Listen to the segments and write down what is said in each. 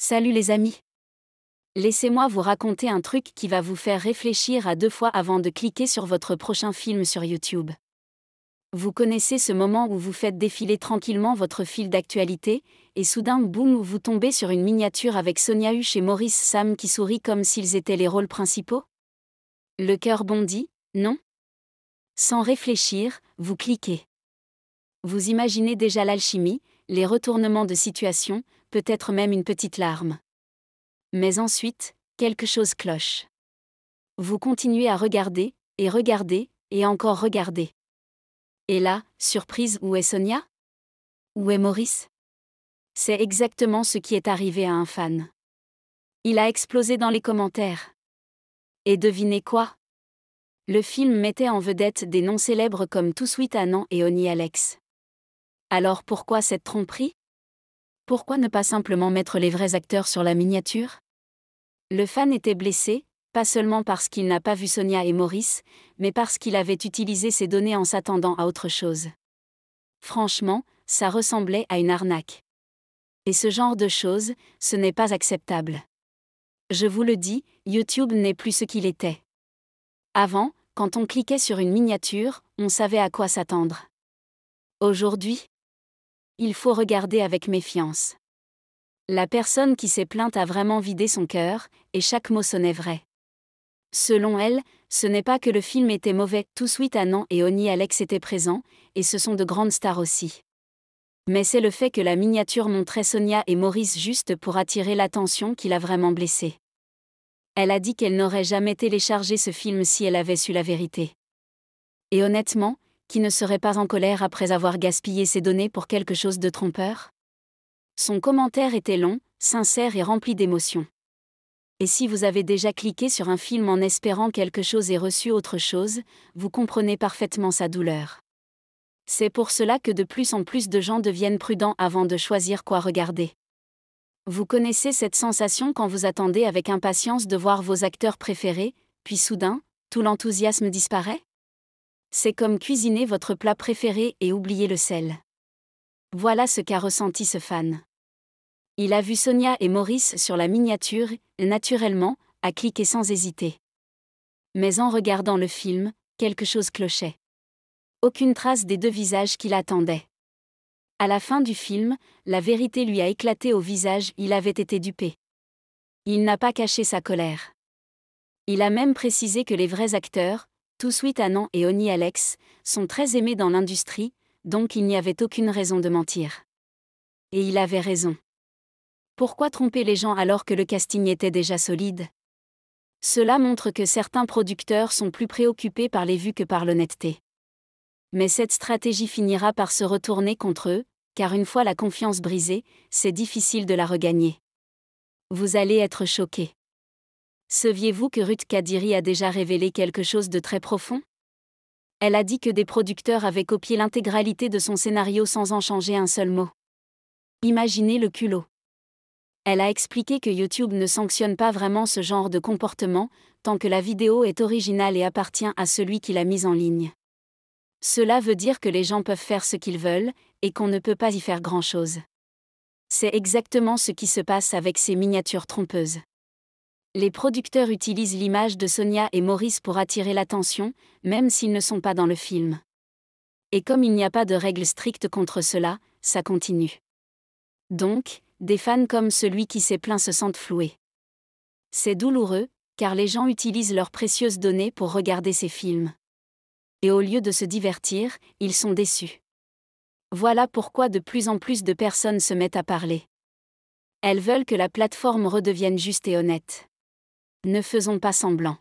Salut les amis. Laissez-moi vous raconter un truc qui va vous faire réfléchir à deux fois avant de cliquer sur votre prochain film sur YouTube. Vous connaissez ce moment où vous faites défiler tranquillement votre fil d'actualité, et soudain, boum, vous tombez sur une miniature avec Sonia Huche et Maurice Sam qui sourient comme s'ils étaient les rôles principaux? Le cœur bondit, non? Sans réfléchir, vous cliquez. Vous imaginez déjà l'alchimie, les retournements de situation, peut-être même une petite larme. Mais ensuite, quelque chose cloche. Vous continuez à regarder, et encore regarder. Et là, surprise, où est Sonia? Où est Maurice? C'est exactement ce qui est arrivé à un fan. Il a explosé dans les commentaires. Et devinez quoi? Le film mettait en vedette des noms célèbres comme Tout Sweet Anand et Oni Alex. Alors pourquoi cette tromperie? Pourquoi ne pas simplement mettre les vrais acteurs sur la miniature? Le fan était blessé, pas seulement parce qu'il n'a pas vu Sonia et Maurice, mais parce qu'il avait utilisé ces données en s'attendant à autre chose. Franchement, ça ressemblait à une arnaque. Et ce genre de choses, ce n'est pas acceptable. Je vous le dis, YouTube n'est plus ce qu'il était. Avant, quand on cliquait sur une miniature, on savait à quoi s'attendre. Aujourd'hui, il faut regarder avec méfiance. La personne qui s'est plainte a vraiment vidé son cœur, et chaque mot sonnait vrai. Selon elle, ce n'est pas que le film était mauvais, Tout Sweet Anand et Oni Alex étaient présents, et ce sont de grandes stars aussi. Mais c'est le fait que la miniature montrait Sonia et Maurice juste pour attirer l'attention qui l'a vraiment blessée. Elle a dit qu'elle n'aurait jamais téléchargé ce film si elle avait su la vérité. Et honnêtement, qui ne serait pas en colère après avoir gaspillé ses données pour quelque chose de trompeur? Son commentaire était long, sincère et rempli d'émotion. Et si vous avez déjà cliqué sur un film en espérant quelque chose et reçu autre chose, vous comprenez parfaitement sa douleur. C'est pour cela que de plus en plus de gens deviennent prudents avant de choisir quoi regarder. Vous connaissez cette sensation quand vous attendez avec impatience de voir vos acteurs préférés, puis soudain, tout l'enthousiasme disparaît? C'est comme cuisiner votre plat préféré et oublier le sel. Voilà ce qu'a ressenti ce fan. Il a vu Sonia et Maurice sur la miniature et, naturellement, a cliqué sans hésiter. Mais en regardant le film, quelque chose clochait. Aucune trace des deux visages qui l'attendaient. À la fin du film, la vérité lui a éclaté au visage, il avait été dupé. Il n'a pas caché sa colère. Il a même précisé que les vrais acteurs, Tout Sweet Anand et Oni Alex, sont très aimés dans l'industrie, donc il n'y avait aucune raison de mentir. Et il avait raison. Pourquoi tromper les gens alors que le casting était déjà solide? Cela montre que certains producteurs sont plus préoccupés par les vues que par l'honnêteté. Mais cette stratégie finira par se retourner contre eux, car une fois la confiance brisée, c'est difficile de la regagner. Vous allez être choqués. Saviez-vous que Ruth Kadiri a déjà révélé quelque chose de très profond? Elle a dit que des producteurs avaient copié l'intégralité de son scénario sans en changer un seul mot. Imaginez le culot. Elle a expliqué que YouTube ne sanctionne pas vraiment ce genre de comportement, tant que la vidéo est originale et appartient à celui qui l'a mise en ligne. Cela veut dire que les gens peuvent faire ce qu'ils veulent, et qu'on ne peut pas y faire grand-chose. C'est exactement ce qui se passe avec ces miniatures trompeuses. Les producteurs utilisent l'image de Sonia et Maurice pour attirer l'attention, même s'ils ne sont pas dans le film. Et comme il n'y a pas de règles strictes contre cela, ça continue. Donc, des fans comme celui qui s'est plaint se sentent floués. C'est douloureux, car les gens utilisent leurs précieuses données pour regarder ces films. Et au lieu de se divertir, ils sont déçus. Voilà pourquoi de plus en plus de personnes se mettent à parler. Elles veulent que la plateforme redevienne juste et honnête. Ne faisons pas semblant.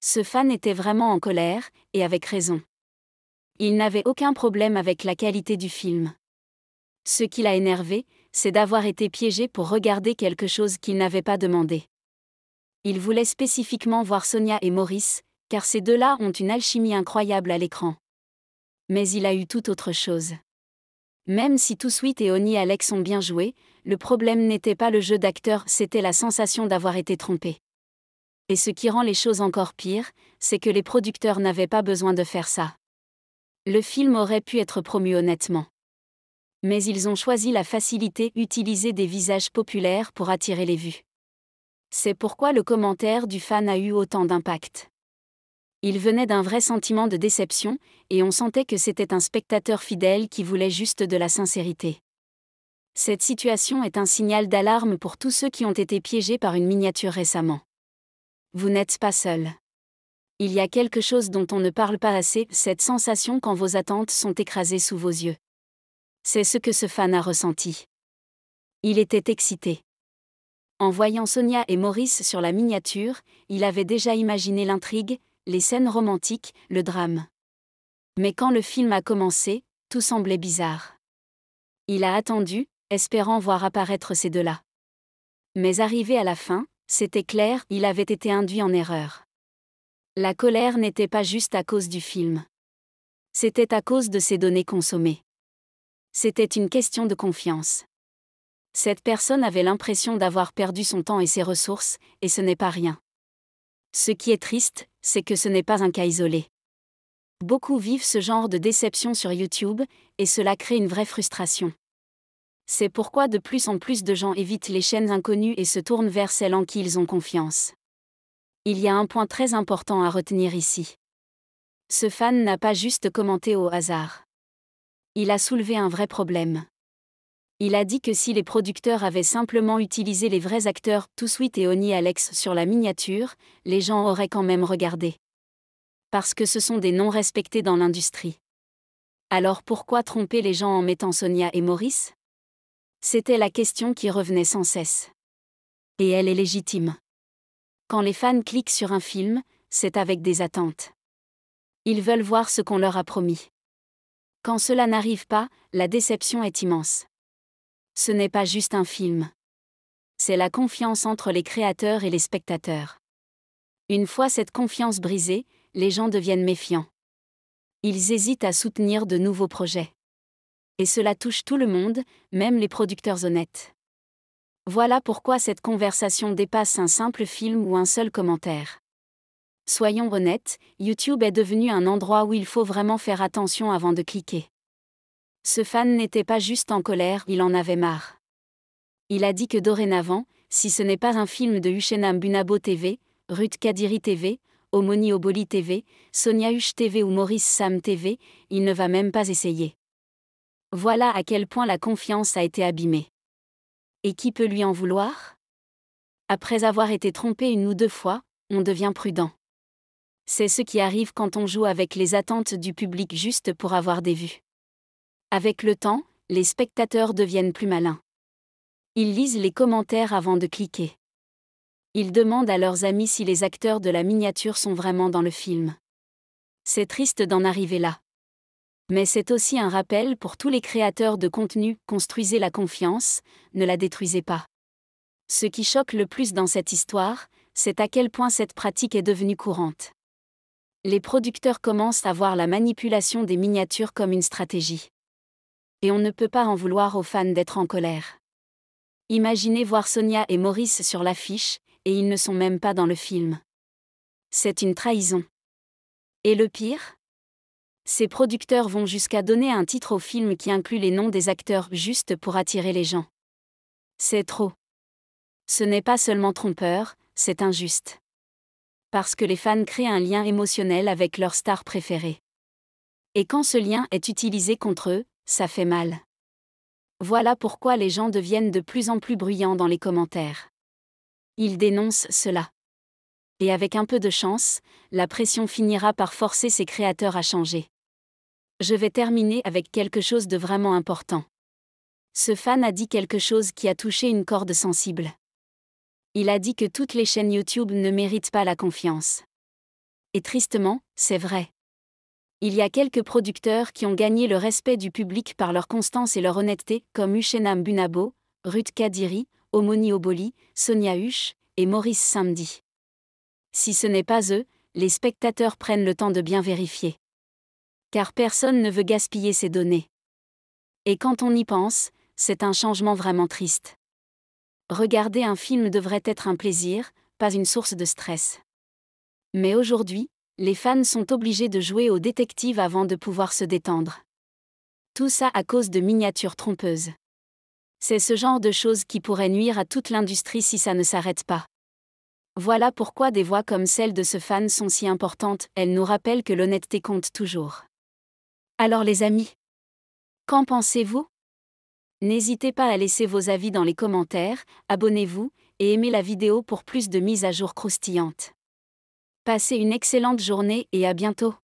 Ce fan était vraiment en colère, et avec raison. Il n'avait aucun problème avec la qualité du film. Ce qui l'a énervé, c'est d'avoir été piégé pour regarder quelque chose qu'il n'avait pas demandé. Il voulait spécifiquement voir Sonia et Maurice, car ces deux-là ont une alchimie incroyable à l'écran. Mais il a eu tout autre chose. Même si Tout Sweet et Oni Alex ont bien joué, le problème n'était pas le jeu d'acteur, c'était la sensation d'avoir été trompé. Et ce qui rend les choses encore pires, c'est que les producteurs n'avaient pas besoin de faire ça. Le film aurait pu être promu honnêtement. Mais ils ont choisi la facilité, utiliser des visages populaires pour attirer les vues. C'est pourquoi le commentaire du fan a eu autant d'impact. Il venait d'un vrai sentiment de déception, et on sentait que c'était un spectateur fidèle qui voulait juste de la sincérité. Cette situation est un signal d'alarme pour tous ceux qui ont été piégés par une miniature récemment. Vous n'êtes pas seul. Il y a quelque chose dont on ne parle pas assez, cette sensation quand vos attentes sont écrasées sous vos yeux. C'est ce que ce fan a ressenti. Il était excité. En voyant Sonia et Maurice sur la miniature, il avait déjà imaginé l'intrigue, les scènes romantiques, le drame. Mais quand le film a commencé, tout semblait bizarre. Il a attendu, espérant voir apparaître ces deux-là. Mais arrivé à la fin, c'était clair, il avait été induit en erreur. La colère n'était pas juste à cause du film. C'était à cause de ces données consommées. C'était une question de confiance. Cette personne avait l'impression d'avoir perdu son temps et ses ressources, et ce n'est pas rien. Ce qui est triste, c'est que ce n'est pas un cas isolé. Beaucoup vivent ce genre de déception sur YouTube, et cela crée une vraie frustration. C'est pourquoi de plus en plus de gens évitent les chaînes inconnues et se tournent vers celles en qui ils ont confiance. Il y a un point très important à retenir ici. Ce fan n'a pas juste commenté au hasard. Il a soulevé un vrai problème. Il a dit que si les producteurs avaient simplement utilisé les vrais acteurs, TooSweet et Oni Alex sur la miniature, les gens auraient quand même regardé. Parce que ce sont des noms respectés dans l'industrie. Alors pourquoi tromper les gens en mettant Sonia et Maurice ? C'était la question qui revenait sans cesse. Et elle est légitime. Quand les fans cliquent sur un film, c'est avec des attentes. Ils veulent voir ce qu'on leur a promis. Quand cela n'arrive pas, la déception est immense. Ce n'est pas juste un film. C'est la confiance entre les créateurs et les spectateurs. Une fois cette confiance brisée, les gens deviennent méfiants. Ils hésitent à soutenir de nouveaux projets. Et cela touche tout le monde, même les producteurs honnêtes. Voilà pourquoi cette conversation dépasse un simple film ou un seul commentaire. Soyons honnêtes, YouTube est devenu un endroit où il faut vraiment faire attention avant de cliquer. Ce fan n'était pas juste en colère, il en avait marre. Il a dit que dorénavant, si ce n'est pas un film de Hushena Mbunabo TV, Ruth Kadiri TV, Omoni Oboli TV, Sonia Hush TV ou Maurice Sam TV, il ne va même pas essayer. Voilà à quel point la confiance a été abîmée. Et qui peut lui en vouloir ? Après avoir été trompé une ou deux fois, on devient prudent. C'est ce qui arrive quand on joue avec les attentes du public juste pour avoir des vues. Avec le temps, les spectateurs deviennent plus malins. Ils lisent les commentaires avant de cliquer. Ils demandent à leurs amis si les acteurs de la miniature sont vraiment dans le film. C'est triste d'en arriver là. Mais c'est aussi un rappel pour tous les créateurs de contenu, construisez la confiance, ne la détruisez pas. Ce qui choque le plus dans cette histoire, c'est à quel point cette pratique est devenue courante. Les producteurs commencent à voir la manipulation des miniatures comme une stratégie. Et on ne peut pas en vouloir aux fans d'être en colère. Imaginez voir Sonia et Maurice sur l'affiche, et ils ne sont même pas dans le film. C'est une trahison. Et le pire ? Ces producteurs vont jusqu'à donner un titre au film qui inclut les noms des acteurs juste pour attirer les gens. C'est trop. Ce n'est pas seulement trompeur, c'est injuste. Parce que les fans créent un lien émotionnel avec leur star préférée. Et quand ce lien est utilisé contre eux, ça fait mal. Voilà pourquoi les gens deviennent de plus en plus bruyants dans les commentaires. Ils dénoncent cela. Et avec un peu de chance, la pression finira par forcer ces créateurs à changer. Je vais terminer avec quelque chose de vraiment important. Ce fan a dit quelque chose qui a touché une corde sensible. Il a dit que toutes les chaînes YouTube ne méritent pas la confiance. Et tristement, c'est vrai. Il y a quelques producteurs qui ont gagné le respect du public par leur constance et leur honnêteté, comme Hushena Mbunabo, Ruth Kadiri, Omoni Oboli, Sonia Hush et Maurice Samdi. Si ce n'est pas eux, les spectateurs prennent le temps de bien vérifier. Car personne ne veut gaspiller ces données. Et quand on y pense, c'est un changement vraiment triste. Regarder un film devrait être un plaisir, pas une source de stress. Mais aujourd'hui, les fans sont obligés de jouer au détective avant de pouvoir se détendre. Tout ça à cause de miniatures trompeuses. C'est ce genre de choses qui pourrait nuire à toute l'industrie si ça ne s'arrête pas. Voilà pourquoi des voix comme celle de ce fan sont si importantes, elles nous rappellent que l'honnêteté compte toujours. Alors les amis, qu'en pensez-vous? N'hésitez pas à laisser vos avis dans les commentaires, abonnez-vous, et aimez la vidéo pour plus de mises à jour croustillantes. Passez une excellente journée et à bientôt.